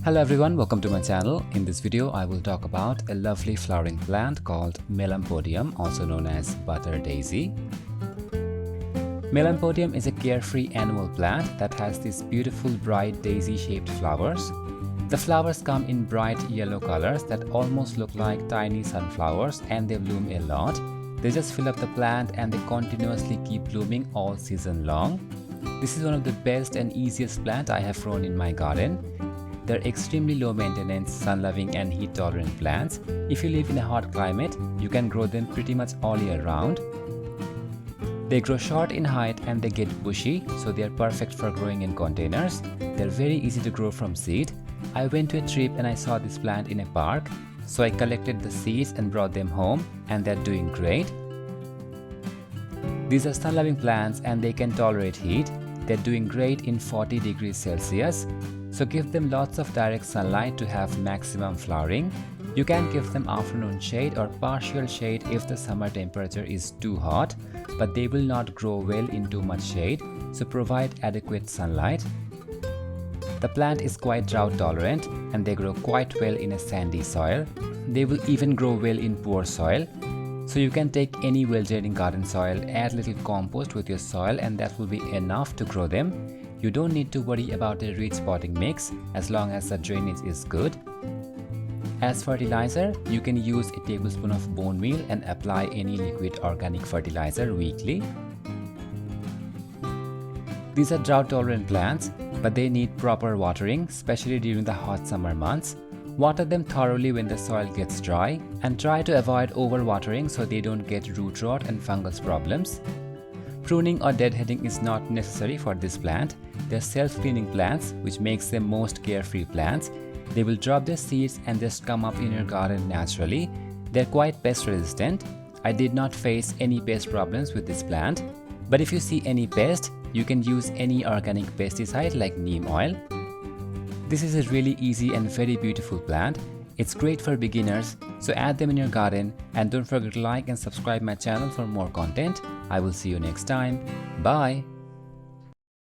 Hello everyone, welcome to my channel. In this video, I will talk about a lovely flowering plant called Melampodium, also known as butter daisy. Melampodium is a carefree annual plant that has these beautiful bright daisy-shaped flowers. The flowers come in bright yellow colors that almost look like tiny sunflowers, and they bloom a lot. They just fill up the plant and they continuously keep blooming all season long. This is one of the best and easiest plants I have grown in my garden. They're extremely low maintenance, sun-loving and heat-tolerant plants. If you live in a hot climate, you can grow them pretty much all year round. They grow short in height and they get bushy, so they are perfect for growing in containers. They're very easy to grow from seed. I went to a trip and I saw this plant in a park, so I collected the seeds and brought them home, and they're doing great. These are sun-loving plants and they can tolerate heat. They're doing great in 40 degrees Celsius. So give them lots of direct sunlight to have maximum flowering. You can give them afternoon shade or partial shade if the summer temperature is too hot, but they will not grow well in too much shade, so provide adequate sunlight. The plant is quite drought tolerant and they grow quite well in a sandy soil. They will even grow well in poor soil. So you can take any well-draining garden soil, add little compost with your soil, and that will be enough to grow them. You don't need to worry about a rich potting mix as long as the drainage is good. As fertilizer, you can use a tablespoon of bone meal and apply any liquid organic fertilizer weekly. These are drought-tolerant plants, but they need proper watering, especially during the hot summer months. Water them thoroughly when the soil gets dry, and try to avoid overwatering so they don't get root rot and fungus problems. Pruning or deadheading is not necessary for this plant. They're self-cleaning plants, which makes them most carefree plants. They will drop their seeds and just come up in your garden naturally. They're quite pest resistant. I did not face any pest problems with this plant. But if you see any pest, you can use any organic pesticide like neem oil. This is a really easy and very beautiful plant. It's great for beginners, so add them in your garden, and don't forget to like and subscribe my channel for more content. I will see you next time. Bye!